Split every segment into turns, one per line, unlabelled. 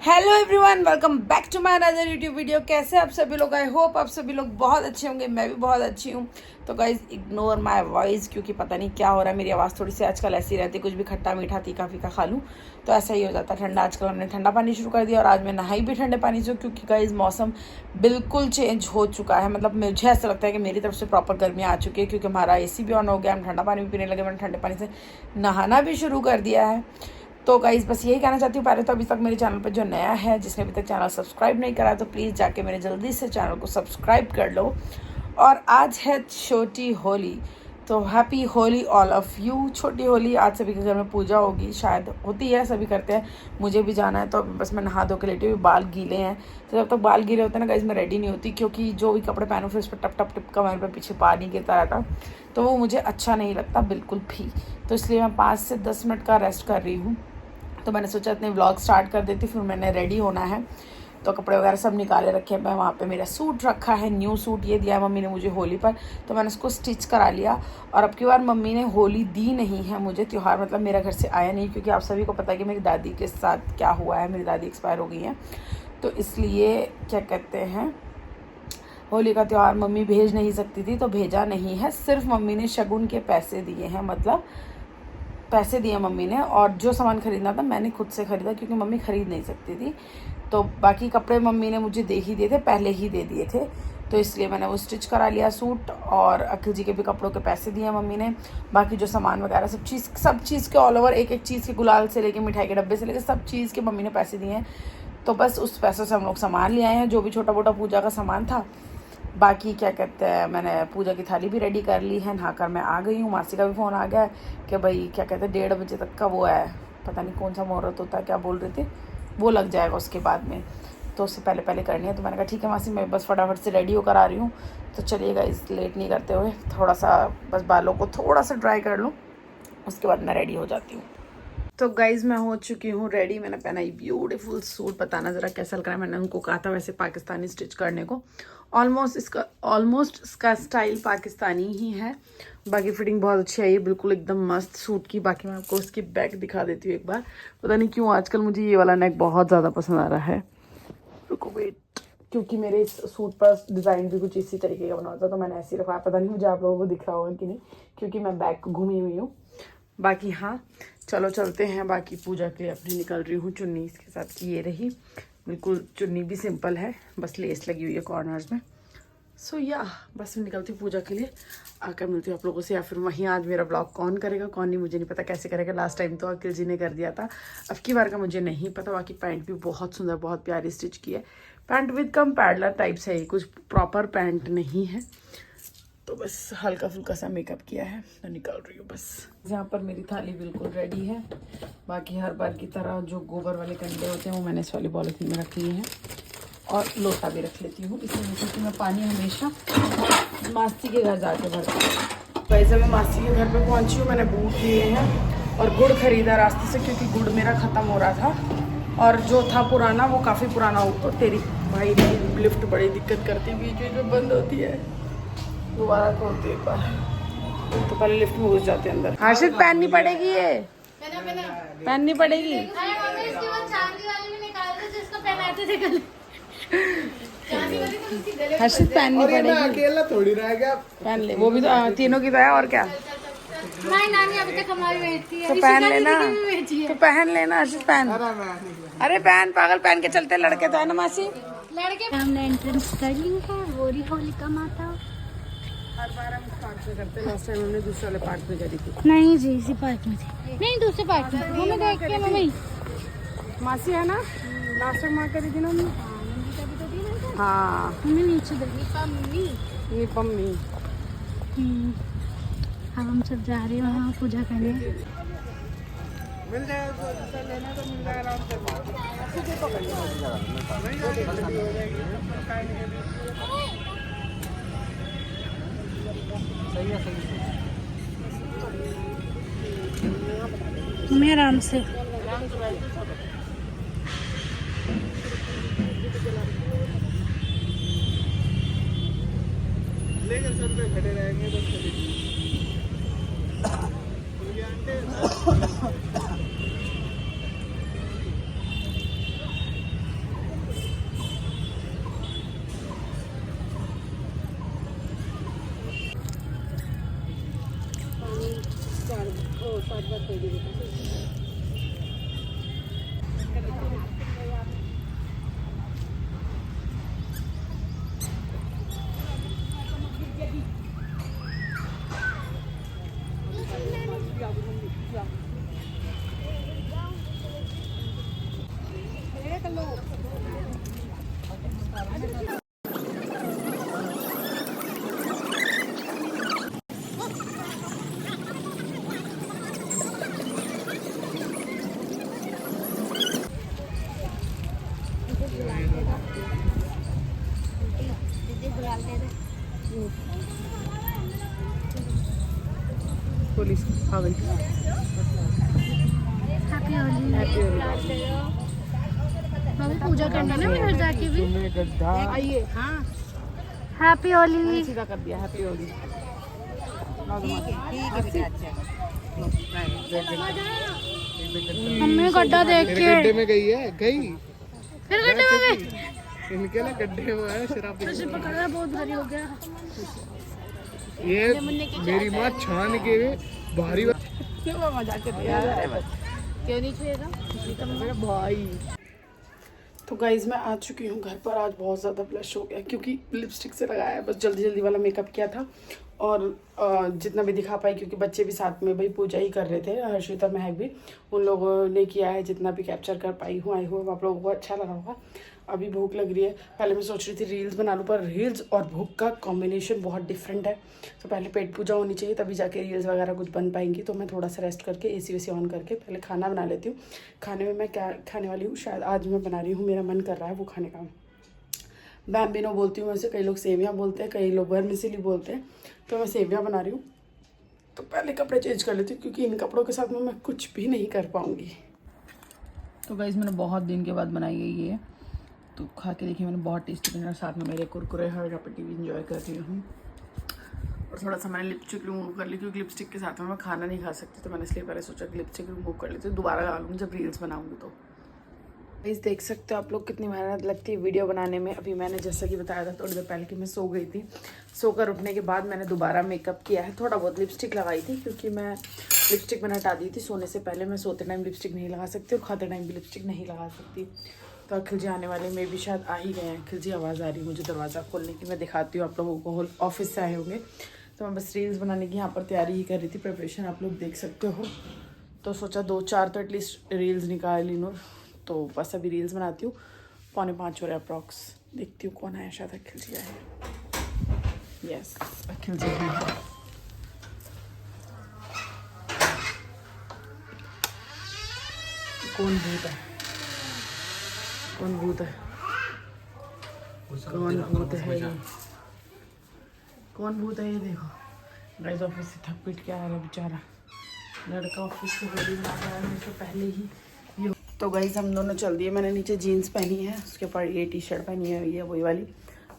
Hello everyone, welcome back to my another YouTube video. कैसे आप सभी लोग? आई होप आप सभी लोग बहुत अच्छे होंगे। मैं भी बहुत अच्छी हूँ। तो गाइज इग्नोर माय वॉइस, क्योंकि पता नहीं क्या हो रहा है। मेरी आवाज़ थोड़ी सी आजकल ऐसी रहती है, कुछ भी खट्टा मीठा तीखा फीका खा लूँ तो ऐसा ही हो जाता है। ठंडा आजकल हमने ठंडा पानी शुरू कर दिया और आज मैं नहाई भी ठंडे पानी से, क्योंकि गाइज मौसम बिल्कुल चेंज हो चुका है। मतलब मुझे ऐसा लगता है कि मेरी तरफ से प्रॉपर गर्मी आ चुकी है, क्योंकि हमारा AC भी ऑन हो गया, हम ठंडा पानी भी पीने लगे, मैंने ठंडे पानी से नहाना भी शुरू कर दिया है। तो गाइज़ बस यही कहना चाहती हूँ। पहले तो अभी तक मेरे चैनल पर जो नया है, जिसने अभी तक चैनल सब्सक्राइब नहीं करा, तो प्लीज़ जाके मेरे जल्दी से चैनल को सब्सक्राइब कर लो। और आज है छोटी होली, तो happy Holi all of you. छोटी होली आज सभी के घर में पूजा होगी, शायद होती है, सभी करते हैं। मुझे भी जाना है, तो बस मैं नहा धो के लेटी हुई, बाल गीले हैं। तो जब तक बाल गीले होते हैं ना गाइज़, मैं रेडी नहीं होती, क्योंकि जो भी कपड़े पहनूँ फिर उस पर टप टप टिप का मेरे पे पीछे पानी गिरता रहता, तो वो मुझे अच्छा नहीं लगता बिल्कुल भी। तो इसलिए मैं 5 से 10 मिनट का रेस्ट कर रही हूँ। तो मैंने सोचा इतने व्लॉग स्टार्ट कर देती, फिर मैंने रेडी होना है। तो कपड़े वगैरह सब निकाले रखे हैं। मैं वहाँ पे मेरा सूट रखा है, न्यू सूट ये दिया है मम्मी ने मुझे होली पर, तो मैंने उसको स्टिच करा लिया। और अब की बार मम्मी ने होली दी नहीं है मुझे, त्यौहार मतलब मेरा घर से आया नहीं, क्योंकि आप सभी को पता है कि मेरी दादी के साथ क्या हुआ है। मेरी दादी एक्सपायर हो गई हैं, तो इसलिए क्या कहते हैं, होली का त्यौहार मम्मी भेज नहीं सकती थी, तो भेजा नहीं है। सिर्फ मम्मी ने शगुन के पैसे दिए हैं, मतलब पैसे दिए मम्मी ने, और जो सामान ख़रीदना था मैंने खुद से ख़रीदा, क्योंकि मम्मी ख़रीद नहीं सकती थी। तो बाकी कपड़े मम्मी ने मुझे दे ही दिए थे, पहले ही दे दिए थे, तो इसलिए मैंने वो स्टिच करा लिया सूट। और अखिल जी के भी कपड़ों के पैसे दिए मम्मी ने। बाकी जो सामान वगैरह सब चीज़ के ऑल ओवर, एक एक चीज़ के, गुलाल से लेके मिठाई के डब्बे से लेके सब चीज़ के मम्मी ने पैसे दिए हैं। तो बस उस पैसों से हम लोग सामान ले आए हैं, जो भी छोटा मोटा पूजा का सामान था। बाकी क्या कहते हैं, मैंने पूजा की थाली भी रेडी कर ली है, नहाकर मैं आ गई हूँ। मासी का भी फ़ोन आ गया है कि भाई क्या कहते हैं 1:30 बजे तक का वो है, पता नहीं कौन सा मुहूर्त होता है, क्या बोल रहे थे, वो लग जाएगा उसके बाद में, तो उससे पहले पहले करनी है। तो मैंने कहा ठीक है मासी, मैं बस फटाफट से रेडी होकर आ रही हूँ। तो चलिएगा, इस लेट नहीं करते हुए थोड़ा सा बस बालों को थोड़ा सा ड्राई कर लूँ, उसके बाद मैं रेडी हो जाती हूँ। तो गाइज़ मैं हो चुकी हूँ रेडी। मैंने पहना ये ब्यूटीफुल सूट, बताना ज़रा कैसा लग रहा है। मैंने उनको कहा था वैसे पाकिस्तानी स्टिच करने को। ऑलमोस्ट इसका स्टाइल पाकिस्तानी ही है। बाकी फिटिंग बहुत अच्छी आई है, बिल्कुल एकदम मस्त सूट की। बाकी मैं आपको उसकी बैक दिखा देती हूँ एक बार। पता नहीं क्यों आजकल मुझे ये वाला नेक बहुत ज़्यादा पसंद आ रहा है। रुको वेट, क्योंकि मेरे इस सूट पर डिज़ाइन भी कुछ इसी तरीके का बना था, तो मैंने ऐसे ही रखवाया। पता नहीं मुझे आप लोगों को दिख रहा होगा कि नहीं, क्योंकि मैं बैक घूमी हुई हूँ। बाकी हाँ, चलो चलते हैं। बाकी पूजा के लिए अपनी निकल रही हूँ, चुन्नी इसके साथ की ये रही। बिल्कुल चुन्नी भी सिंपल है, बस लेस लगी हुई है कॉर्नर्स में। सो या बस मैं निकलती हूँ पूजा के लिए। आकर मिलती हूँ आप लोगों से, या फिर वहीं आज मेरा ब्लॉग कौन करेगा कौन नहीं मुझे नहीं पता कैसे करेगा। लास्ट टाइम तो अखिल जी ने कर दिया था, अब की बार का मुझे नहीं पता। बाकी पैंट भी बहुत सुंदर, बहुत प्यारी स्टिच की है। Pant with come peddler type से है, कुछ प्रॉपर पैंट नहीं है। तो बस हल्का फुल्का सा मेकअप किया है, तो निकल रही हूँ बस। यहाँ पर मेरी थाली बिल्कुल रेडी है। बाकी हर बार की तरह जो गोबर वाले कंडे होते हैं वो मैंने इस वाली पॉलिथीन में रख लिए हैं, और लोटा भी रख लेती हूँ, इसलिए क्योंकि मैं पानी हमेशा मासी के घर जाके भरती हूँ। वैसे मैं मासी के घर पे पहुँची हूँ, मैंने बूट लिए हैं और गुड़ खरीदा रास्ते से, क्योंकि गुड़ मेरा ख़त्म हो रहा था, और जो था पुराना वो काफ़ी पुराना हो। तो तेरी भाई की लिफ्ट बड़ी दिक्कत करती है, बीच में बंद होती है, दोबारा खोलते एक बार, तो पहले लिफ्ट में घुस जाते हैं अंदर। हर्षित पहननी पड़ेगी, ये पहननी पड़ेगी। हर्षित पहननी पड़ेगी,
अकेला थोड़ी रह गया,
पहन ले। वो भी तो तीनों की तो है, और क्या।
नहीं नानी अभी तक हमारी बेचती है,
तो पहन लेना, तो पहन लेना हर्षित, पहन। अरे पहन, पागल, पहन के चलते लड़के तो है ना मासी।
लड़के हमने एंट्रेंस कर ली है, गोरी होलिका माता।
हर बार हम इस पार्क में करते हैं, लास्ट टाइम हमने दूसरे वाले पार्क में करी थी।
नहीं जी, इसी पार्क में थी, नहीं दूसरे पार्क में। मम्मी देख के, मम्मी
मासी है ना, लास्ट टाइम वहाँ करी थी ना हमने। हाँ
मम्मी नीचे देखी मम्मी।
ये पम्मी।
हम सब जा रहे हैं वहाँ पूजा करने।
मिल जाएगा तो लेना, तो मिल जाएगा आराम से।
मम्मी आराम से।
लेकिन सब पे खड़े रहेंगे तो
पुलिस हाँ गई।
हैप्पी होली। मम्मी पूजा करना ना मैं घर जाके भी।
आइए हाँ
हैप्पी होली।
सीधा कर दिया हैप्पी होली।
मम्मी गड्ढा देख के
गड्ढे में गई है गई
फिर गड्ढे में गई।
इनके ना गड्ढे में है शराब
मुझे पकड़ा बहुत भारी हो गया।
ये मेरी माँ छान के भारी
मजाक कर दिया
क्यों नहीं छुएगा?
भाई। तो गाइज मैं आ चुकी हूँ घर पर। आज बहुत ज़्यादा ब्लश हो गया क्योंकि लिपस्टिक से लगाया है, बस जल्दी जल्दी वाला मेकअप किया था और जितना भी दिखा पाई क्योंकि बच्चे भी साथ में भाई पूजा ही कर रहे थे, हर्षिता महक भी, उन लोगों ने किया है जितना भी कैप्चर कर पाई हूँ। आई हूँ आप लोगों को अच्छा लगा होगा। अभी भूख लग रही है। पहले मैं सोच रही थी रील्स बना लूँ पर रील्स और भूख का कॉम्बिनेशन बहुत डिफरेंट है। तो पहले पेट पूजा होनी चाहिए तभी जाके रील्स वगैरह कुछ बन पाएंगी। तो मैं थोड़ा सा रेस्ट करके एसी वेसी ऑन करके पहले खाना बना लेती हूँ। खाने में मैं क्या खाने वाली हूँ, शायद आज मैं बना रही हूँ, मेरा मन कर रहा है वो खाने का। बैम्बिनो बोलती हूँ वैसे, कई लोग सेवियाँ बोलते हैं, कई लोग वर्मिसेली बोलते हैं, तो मैं सेवियाँ बना रही हूँ। तो पहले कपड़े चेंज कर लेती हूँ क्योंकि इन कपड़ों के साथ में मैं कुछ भी नहीं कर पाऊँगी। तो गाइस मैंने बहुत दिन के बाद बनाई है ये, तो खा के देखिए मैंने बहुत टेस्टी बना। साथ में मेरे कुरकुरे है, यहाँ पर टीवी इंजॉय कर रही हूँ। और थोड़ा सा मैंने लिपस्टिक रिमूव कर ली क्योंकि लिपस्टिक के साथ में मैं खाना नहीं खा सकती, तो मैंने इसलिए पहले सोचा कि लिपस्टिक रिमूव कर लेती हूँ, दोबारा लगा लूँगी जब रील्स बनाऊँगी। तो गाइस देख सकते हो आप लोग कितनी मेहनत लगती है वीडियो बनाने में। अभी मैंने जैसा कि बताया था थोड़ी देर पहले कि मैं सो गई थी। सोकर उठने के बाद मैंने दोबारा मेकअप किया है, थोड़ा बहुत लिपस्टिक लगाई थी क्योंकि मैं लिपस्टिक मैंने हटा दी थी सोने से पहले। मैं सोते टाइम लिपस्टिक नहीं लगा सकती और खाते टाइम भी लिपस्टिक नहीं लगा सकती। तो अखिल जी आने वाले में भी शायद आ ही गए हैं। अखिल जी आवाज़ आ रही है मुझे दरवाज़ा खोलने की, मैं दिखाती हूँ आप लोगों को। ऑफिस से आए होंगे। तो मैं बस रील्स बनाने की यहाँ पर तैयारी ही कर रही थी, प्रिपरेशन आप लोग देख सकते हो। तो सोचा 2-4 तो एटलीस्ट रील्स निकाल ली नो। तो बस अभी रील्स बनाती हूँ। 4:45 हो रहा है अप्रॉक्स। देखती हूँ कौन आया, शायद अखिल जी आए। यस अखिल जी हैं। कौन भूत है, कौन भूत है, कौन भूत है ये, कौन भूत है ये? देखो गाइस ऑफिस से थक पीट के आ रहा है बेचारा लड़का, ऑफिस से होली में आ रहा है मुझे पहले ही ये। तो गाइस हम दोनों चल दिए। मैंने नीचे जीन्स पहनी है, उसके ऊपर ये टी-शर्ट पहनी है, ये वही वाली।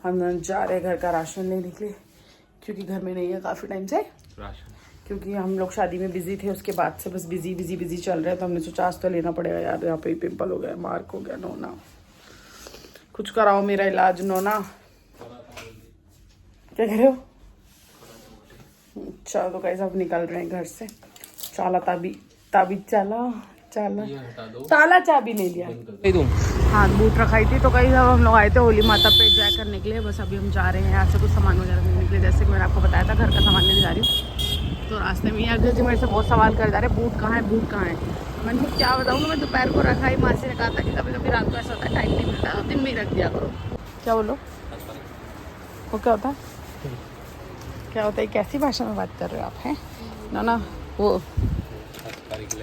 हम दोनों जा रहे हैं घर का राशन लेने के लिए क्योंकि घर में नहीं है काफ़ी टाइम से राशन, क्योंकि हम लोग शादी में बिजी थे। उसके बाद से बस बिजी चल रहे हैं। तो हमने सोचा आज तो लेना पड़ेगा यार, यहाँ पे पिंपल हो गया, मार्क हो गया। नोना कुछ कराओ मेरा इलाज। नोना क्या कह रहे हो? अच्छा तो गाइस अब निकल रहे हैं घर से। चाला ताबी ताला चाबी ले लिया। हाँ बूट रखाई थी। तो कहीं हम लोग आए थे होली माता पे एंजॉय करने के लिए। बस अभी हम जा रहे हैं यहाँ से कुछ सामान वगैरह लेने के लिए, जैसे कि मैंने आपको बताया था घर का सामान लेने जा रही हूँ। तो रास्ते में अगर जी मेरे से बहुत सवाल कर जा रहे बूट कहाँ है, बूट कहाँ है। मैंने तो क्या बताऊँ, मैं दोपहर को रखा ही। माँ से ने कहा था कि कभी कभी रात को ऐसा होता है टाइम नहीं मिलता, तो दिन में ही रख दिया करो। क्या बोलो, वो क्या होता है, क्या होता है? कैसी भाषा में बात कर रहे हो आप? हैं ना वो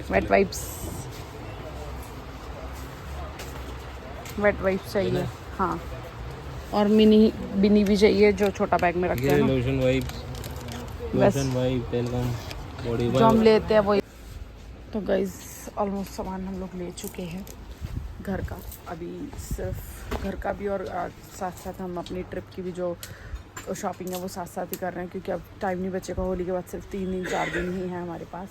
वेट वाइप्स चाहिए। हाँ और बिनी भी चाहिए जो छोटा बैग में रखते हैं ना, लोशन वाइप जो हम लेते हैं वही। तो गाइस ऑलमोस्ट सामान हम लोग ले चुके हैं घर का। अभी सिर्फ घर का भी और साथ साथ हम अपनी ट्रिप की भी जो शॉपिंग है वो साथ साथ ही कर रहे हैं क्योंकि अब टाइम नहीं बचेगा। होली के बाद सिर्फ 3-4 दिन ही है हमारे पास।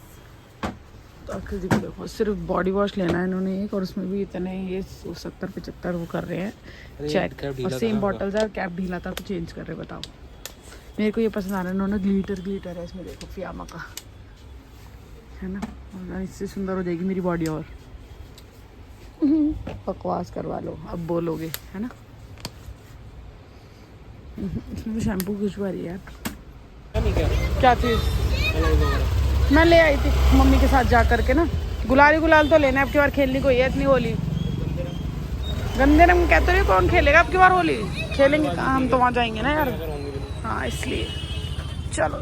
तो अखिल जी को देखो सिर्फ बॉडी वॉश लेना है इन्होंने एक, और उसमें भी इतने ये 70-75 वो कर रहे हैं चेक। और सेम बॉटल्स है, कैप ढीला था तो चेंज कर रहे। बताओ मेरे को ये पसंद आ रहा है। इन्होंने ग्लिटर है इसमें, देखो फियामा का है ना, और इससे सुंदर हो जाएगी मेरी बॉडी। और बकवास करवा लो अब बोलोगे है ना। इसमें शैम्पू खुशबू आ रही है यार। क्या चीज़ मैं ले आई थी मम्मी के साथ जा करके ना। गुलाल तो लेना है अब की बार, खेलनी कोई है इतनी होली। गंदे रंग कहते रहे कौन खेलेगा अब की बार होली? खेलेंगे कहाँ, हम तो वहाँ जाएंगे ना यार। हाँ इसलिए चलो।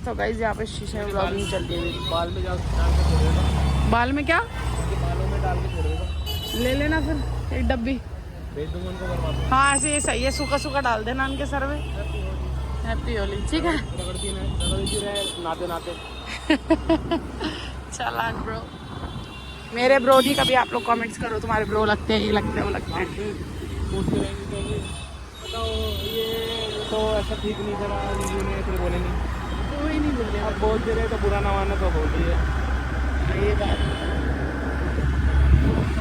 तो गाइस यहाँ पे शीशे में ब्लॉगिंग चल रही है मेरी।
बाल में डाल के छोड़ेगा,
बाल में क्या
बालों में डाल के छोड़ेगा,
ले लेना फिर एक डब्बी।
भेज दूंगा उनको बर्बाद।
हाँ ऐसे ये सही है, सूखा सूखा डाल देना उनके सर में। हैप्पी होली। ठीक है
रगड़ती रहे नाते नाते।
चालाक ब्रो। मेरे ब्रो नहीं, कभी आप लोग कमेंट्स करो तुम्हारे ब्रो लगते हैं, ये लगते हैं, वो लगते हैं।
पूछते रहेंगे कहेंगे बताओ ये तो ऐसा ठीक नहीं करा, वीडियो ने फिर बोलेंगे
कोई नहीं बोल रहा।
अब बोलते रहे तो बुरा ना माना तो बोल रही है।
ये बात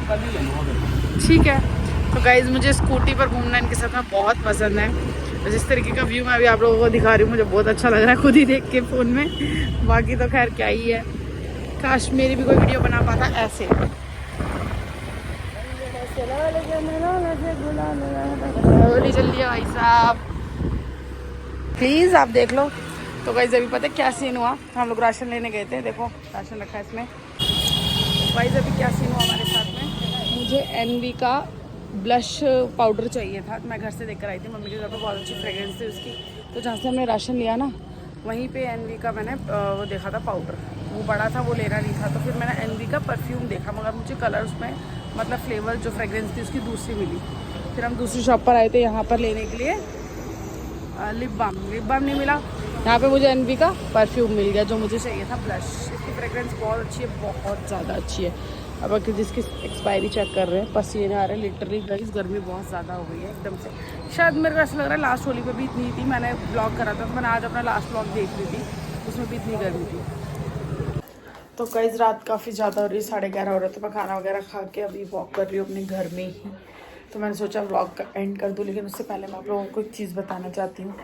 कल ही लेना।
ठीक है। तो गाइज मुझे स्कूटी पर घूमना इनके साथ में बहुत पसंद है। तो जिस तरीके का व्यू मैं अभी आप लोगों को दिखा रही हूँ मुझे बहुत अच्छा लग रहा है खुद ही देख के फ़ोन में। बाकी तो खैर क्या ही है, काश मेरी भी कोई वीडियो बना पाता ऐसे। होली चल रही है भाई साहब, प्लीज़ आप देख लो। तो गाइज अभी पता है क्या सीन हुआ, हम लोग राशन लेने गए थे, देखो राशन रखा है इसमें। गाइज अभी क्या सीन हुआ हमारे साथ में, मुझे एनवी का ब्लश पाउडर चाहिए था। मैं घर से लेकर आई थी, मम्मी के घर पे बहुत अच्छी फ्रेग्रेंस थी उसकी। तो जहाँ से हमने राशन लिया ना वहीं पे एनवी का मैंने वो देखा था पाउडर, वो बड़ा था, वो लेना नहीं था। तो फिर मैंने एनवी का परफ्यूम देखा, मगर मुझे कलर उसमें मतलब फ्लेवर जो फ्रेग्रेंस थी उसकी दूसरी मिली। फिर हम दूसरी शॉप पर आए थे यहाँ पर लेने के लिए लिप बाम नहीं मिला, यहाँ पे मुझे एनवी का परफ्यूम मिल गया जो मुझे चाहिए था ब्लश। इसकी फ्रेग्रेंस बहुत अच्छी है, बहुत ज़्यादा अच्छी है। अब अगर जिसकी एक्सपायरी चेक कर रहे हैं, पसीने आ रहे हैं लिटरली गाइस, गर्मी बहुत ज़्यादा हो गई है एकदम से। शायद मेरे को ऐसा लग रहा है लास्ट होली पे भी इतनी थी, मैंने ब्लॉग करा था तो मैंने आज अपना लास्ट ब्लॉग देख ली थी, उसमें भी इतनी गर्मी थी। तो गाइस रात काफ़ी ज़्यादा हो रही है, 11:30 हो रहा है। तो मैं खाना वगैरह खा के अभी वॉक कर रही हूँ अपने घर में ही। तो मैंने सोचा व्लॉग का एंड कर दूँ, लेकिन उससे पहले मैं आप लोगों को एक चीज़ बताना चाहती हूँ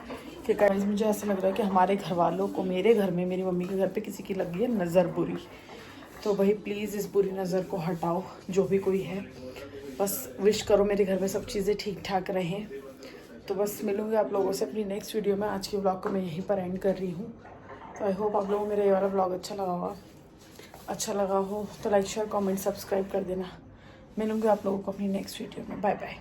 कि गाइस मुझे ऐसा लग रहा है कि हमारे घर वालों को, मेरे घर में, मेरी मम्मी के घर पे किसी की लगी है नज़र बुरी। तो भाई प्लीज़ इस बुरी नज़र को हटाओ, जो भी कोई है। बस विश करो मेरे घर में सब चीज़ें ठीक ठाक रहें। तो बस मिलूँगी आप लोगों से अपनी नेक्स्ट वीडियो में। आज के व्लॉग को मैं यहीं पर एंड कर रही हूँ। तो आई होप आप लोगों को मेरा ये वाला व्लॉग अच्छा लगा होगा। अच्छा लगा हो तो लाइक शेयर कमेंट सब्सक्राइब कर देना। मिलूँगी आप लोगों को अपनी नेक्स्ट वीडियो में। Bye bye.